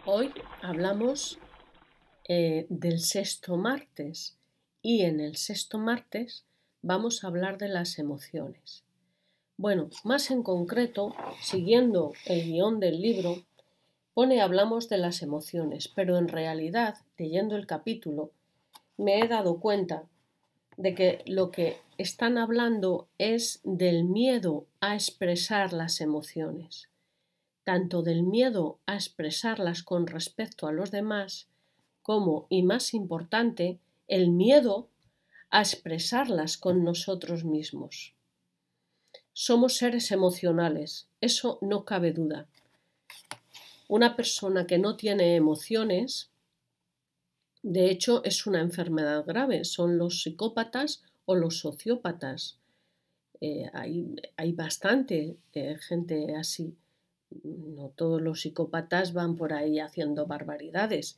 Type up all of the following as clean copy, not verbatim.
Hoy hablamos del sexto martes y en el sexto martes vamos a hablar de las emociones. Bueno, más en concreto, siguiendo el guión del libro, hablamos de las emociones, pero en realidad, leyendo el capítulo, me he dado cuenta de que lo que están hablando es del miedo a expresar las emociones, tanto del miedo a expresarlas con respecto a los demás, como, y más importante, el miedo a expresarlas con nosotros mismos. Somos seres emocionales, eso no cabe duda. Una persona que no tiene emociones, de hecho, es una enfermedad grave, son los psicópatas o los sociópatas. Hay bastante gente así. No todos los psicópatas van por ahí haciendo barbaridades,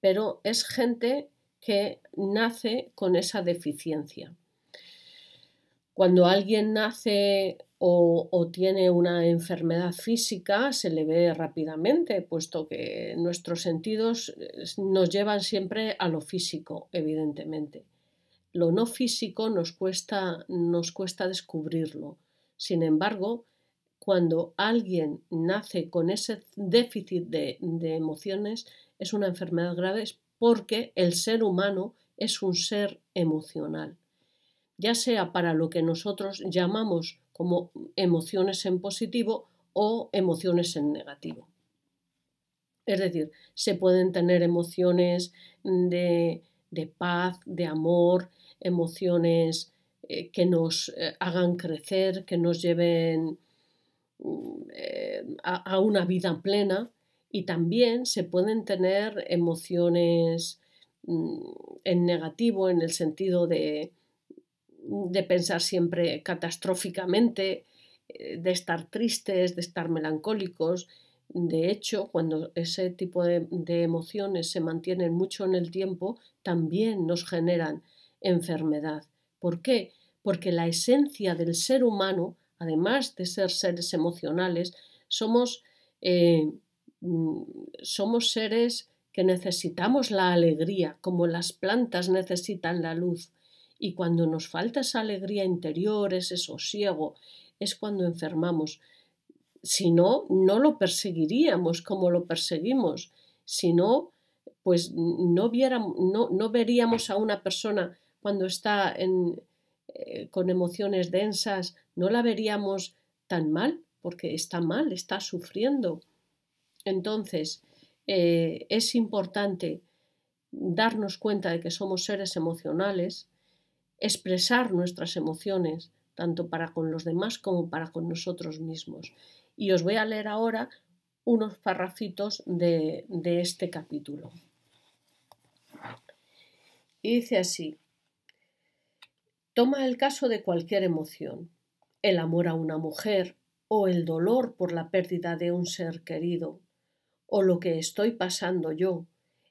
pero es gente que nace con esa deficiencia. Cuando alguien nace o tiene una enfermedad física, se le ve rápidamente, puesto que nuestros sentidos nos llevan siempre a lo físico, evidentemente. Lo no físico nos cuesta descubrirlo. Sin embargo, cuando alguien nace con ese déficit de emociones, es una enfermedad grave porque el ser humano es un ser emocional, ya sea para lo que nosotros llamamos como emociones en positivo o emociones en negativo. Es decir, se pueden tener emociones de paz, de amor, emociones que nos hagan crecer, que nos lleven a una vida plena, y también se pueden tener emociones en negativo, en el sentido de pensar siempre catastróficamente, de estar tristes, de estar melancólicos. De hecho, cuando ese tipo de emociones se mantienen mucho en el tiempo, también nos generan enfermedad. ¿Por qué? Porque la esencia del ser humano, además de ser seres emocionales, somos seres que necesitamos la alegría, como las plantas necesitan la luz. Y cuando nos falta esa alegría interior, ese sosiego, es cuando enfermamos. Si no, no lo perseguiríamos como lo perseguimos. Si no, pues no veríamos a una persona cuando está con emociones densas, no la veríamos tan mal, porque está mal, está sufriendo. Entonces, es importante darnos cuenta de que somos seres emocionales, expresar nuestras emociones, tanto para con los demás como para con nosotros mismos. Y os voy a leer ahora unos parrafitos de este capítulo. Y dice así: toma el caso de cualquier emoción, el amor a una mujer, o el dolor por la pérdida de un ser querido, o lo que estoy pasando yo,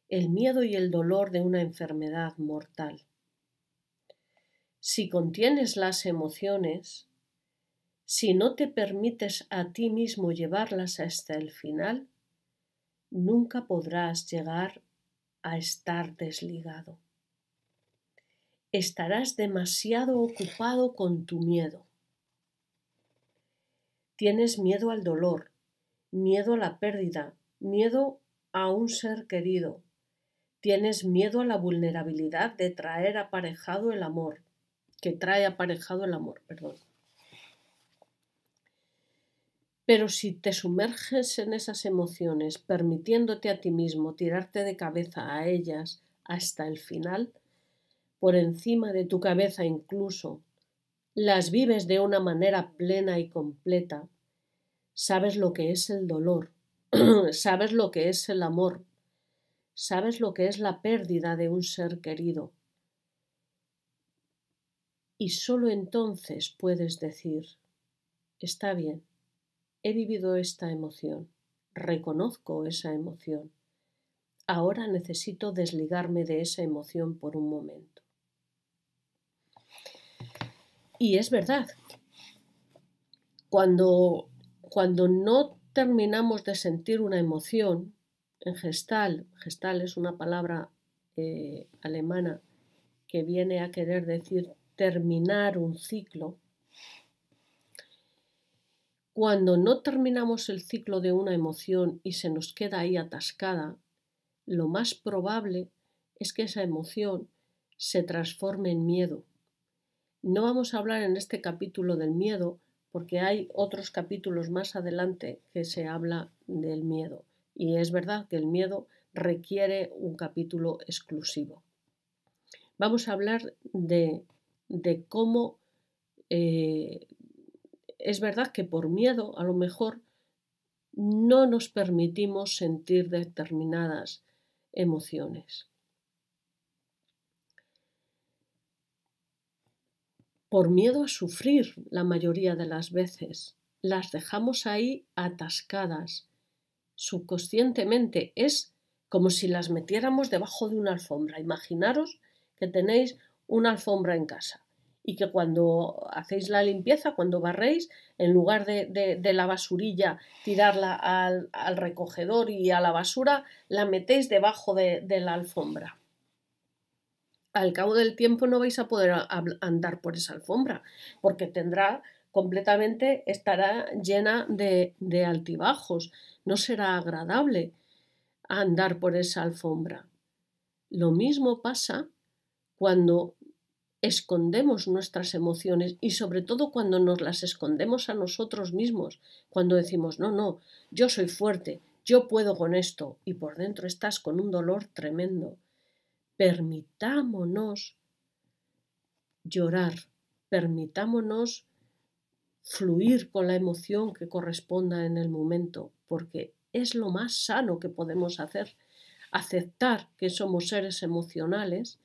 el miedo y el dolor de una enfermedad mortal. Si contienes las emociones, si no te permites a ti mismo llevarlas hasta el final, nunca podrás llegar a estar desligado. Estarás demasiado ocupado con tu miedo. Tienes miedo al dolor, miedo a la pérdida, miedo a un ser querido. Tienes miedo a la vulnerabilidad de traer aparejado el amor, Pero si te sumerges en esas emociones, permitiéndote a ti mismo tirarte de cabeza a ellas hasta el final, por encima de tu cabeza incluso, las vives de una manera plena y completa, sabes lo que es el dolor, sabes lo que es el amor, sabes lo que es la pérdida de un ser querido. Y solo entonces puedes decir: está bien, he vivido esta emoción, reconozco esa emoción. Ahora necesito desligarme de esa emoción por un momento. Y es verdad, cuando no terminamos de sentir una emoción, en Gestalt es una palabra alemana que viene a querer decir terminar un ciclo. Cuando no terminamos el ciclo de una emoción y se nos queda ahí atascada, lo más probable es que esa emoción se transforme en miedo. No vamos a hablar en este capítulo del miedo porque hay otros capítulos más adelante que se habla del miedo. Y es verdad que el miedo requiere un capítulo exclusivo. Vamos a hablar de cómo es verdad que por miedo a lo mejor no nos permitimos sentir determinadas emociones. Por miedo a sufrir la mayoría de las veces. Las dejamos ahí atascadas. Subconscientemente es como si las metiéramos debajo de una alfombra. Imaginaros que tenéis una alfombra en casa y que cuando hacéis la limpieza, cuando barréis, en lugar de la basurilla tirarla al recogedor y a la basura, la metéis debajo de la alfombra. Al cabo del tiempo no vais a poder andar por esa alfombra porque estará llena de altibajos, no será agradable andar por esa alfombra. Lo mismo pasa cuando escondemos nuestras emociones y sobre todo cuando nos las escondemos a nosotros mismos, cuando decimos no, yo soy fuerte, yo puedo con esto y por dentro estás con un dolor tremendo. Permitámonos llorar, permitámonos fluir con la emoción que corresponda en el momento, porque es lo más sano que podemos hacer, aceptar que somos seres emocionales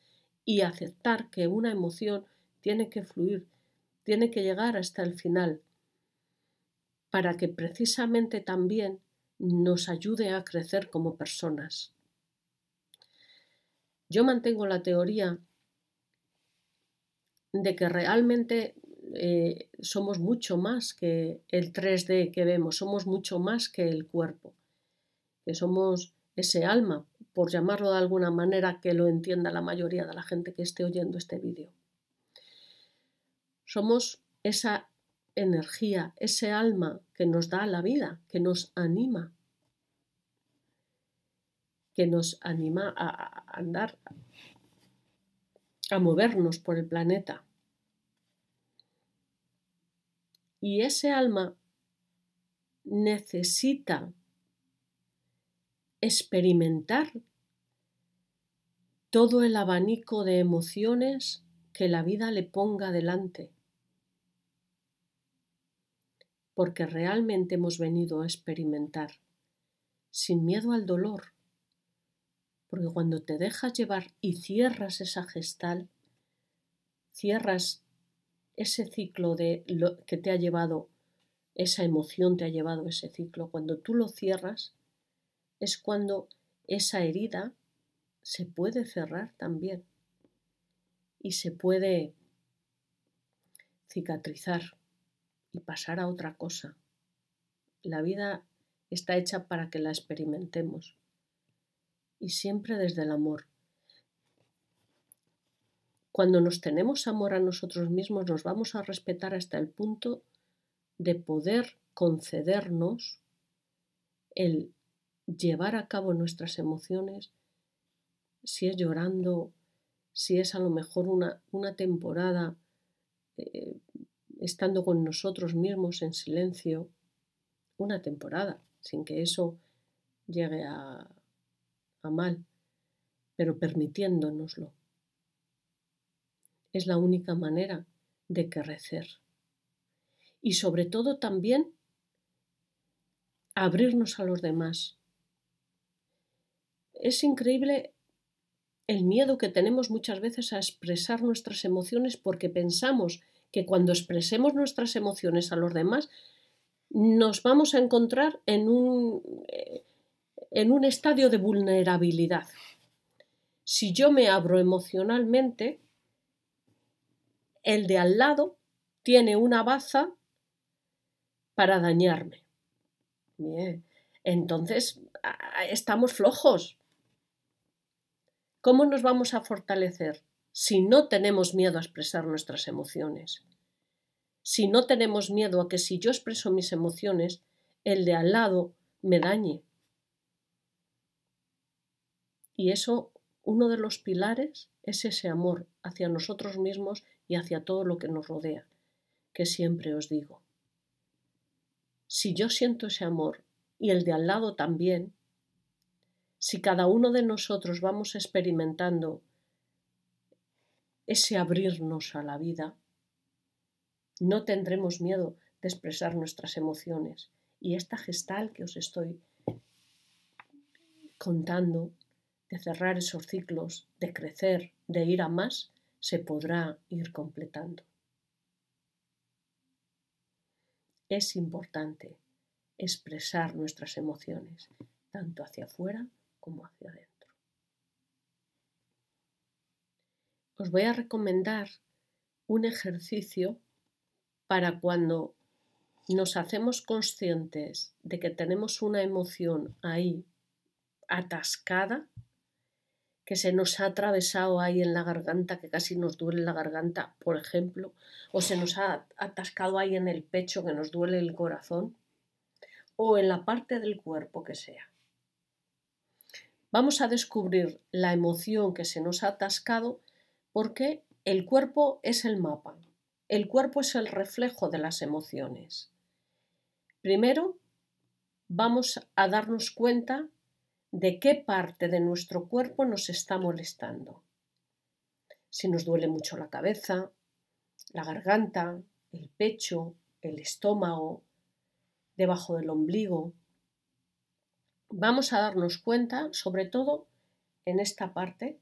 y aceptar que una emoción tiene que fluir, tiene que llegar hasta el final, para que precisamente también nos ayude a crecer como personas. Yo mantengo la teoría de que realmente somos mucho más que el 3D que vemos, somos mucho más que el cuerpo, que somos ese alma, por llamarlo de alguna manera que lo entienda la mayoría de la gente que esté oyendo este vídeo. Somos esa energía, ese alma que nos da la vida, que nos anima a andar, a movernos por el planeta. Y ese alma necesita experimentar todo el abanico de emociones que la vida le ponga delante, porque realmente hemos venido a experimentar, sin miedo al dolor, porque cuando te dejas llevar y cierras esa Gestalt, cierras ese ciclo de lo que te ha llevado, esa emoción te ha llevado ese ciclo, cuando tú lo cierras, es cuando esa herida se puede cerrar también y se puede cicatrizar y pasar a otra cosa. La vida está hecha para que la experimentemos y siempre desde el amor. Cuando nos tenemos amor a nosotros mismos, nos vamos a respetar hasta el punto de poder concedernos el llevar a cabo nuestras emociones, si es llorando, si es a lo mejor una temporada estando con nosotros mismos en silencio, una temporada, sin que eso llegue a mal, pero permitiéndonoslo. Es la única manera de crecer. Y sobre todo también abrirnos a los demás. Es increíble el miedo que tenemos muchas veces a expresar nuestras emociones porque pensamos que cuando expresemos nuestras emociones a los demás nos vamos a encontrar en un estadio de vulnerabilidad. Si yo me abro emocionalmente, el de al lado tiene una baza para dañarme. Bien. Entonces estamos flojos. ¿Cómo nos vamos a fortalecer si no tenemos miedo a expresar nuestras emociones? Si no tenemos miedo a que si yo expreso mis emociones, el de al lado me dañe. Y eso, uno de los pilares es ese amor hacia nosotros mismos y hacia todo lo que nos rodea, que siempre os digo. Si yo siento ese amor y el de al lado también, si cada uno de nosotros vamos experimentando ese abrirnos a la vida, no tendremos miedo de expresar nuestras emociones. Y esta gestal que os estoy contando, de cerrar esos ciclos, de crecer, de ir a más, se podrá ir completando. Es importante expresar nuestras emociones, tanto hacia afuera como hacia adentro. Os voy a recomendar un ejercicio para cuando nos hacemos conscientes de que tenemos una emoción ahí atascada, que se nos ha atravesado ahí en la garganta, que casi nos duele la garganta, por ejemplo, o se nos ha atascado ahí en el pecho, que nos duele el corazón, o en la parte del cuerpo que sea. Vamos a descubrir la emoción que se nos ha atascado porque el cuerpo es el mapa, el cuerpo es el reflejo de las emociones. Primero, vamos a darnos cuenta de qué parte de nuestro cuerpo nos está molestando. Si nos duele mucho la cabeza, la garganta, el pecho, el estómago, debajo del ombligo. Vamos a darnos cuenta, sobre todo en esta parte,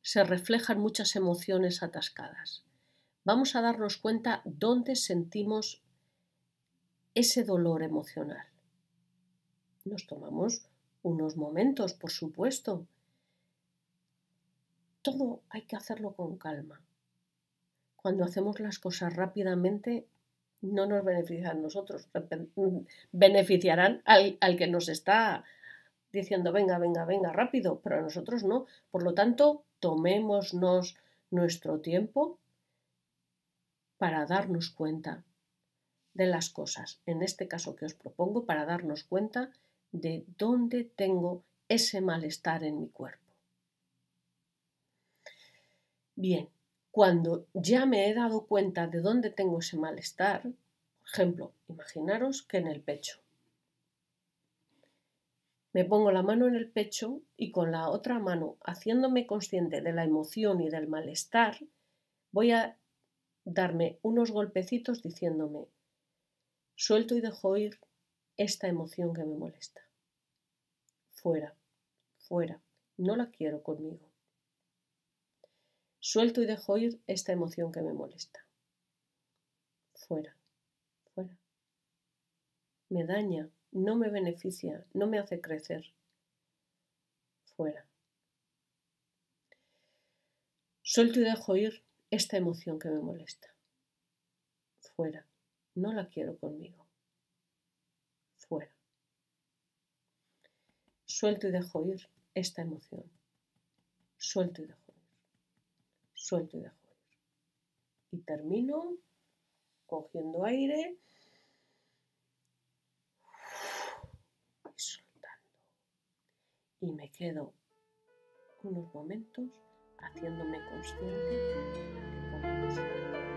se reflejan muchas emociones atascadas. Vamos a darnos cuenta dónde sentimos ese dolor emocional. Nos tomamos unos momentos, por supuesto. Todo hay que hacerlo con calma. Cuando hacemos las cosas rápidamente, no nos benefician a nosotros, beneficiarán al que nos está diciendo venga, venga, venga, rápido, pero a nosotros no. Por lo tanto, tomémonos nuestro tiempo para darnos cuenta de las cosas. En este caso que os propongo, para darnos cuenta de dónde tengo ese malestar en mi cuerpo. Bien, cuando ya me he dado cuenta de dónde tengo ese malestar, por ejemplo, imaginaros que en el pecho. Me pongo la mano en el pecho y con la otra mano, haciéndome consciente de la emoción y del malestar, voy a darme unos golpecitos diciéndome, suelto y dejo ir esta emoción que me molesta. Fuera, fuera, no la quiero conmigo. Suelto y dejo ir esta emoción que me molesta. Fuera, fuera. Me daña, no me beneficia, no me hace crecer. Fuera. Suelto y dejo ir esta emoción que me molesta. Fuera, no la quiero conmigo. Fuera. Suelto y dejo ir esta emoción. Suelto y dejo ir. Suelto y dejo ir. Y termino cogiendo aire y soltando. Y me quedo unos momentos haciéndome consciente de cómo me siento.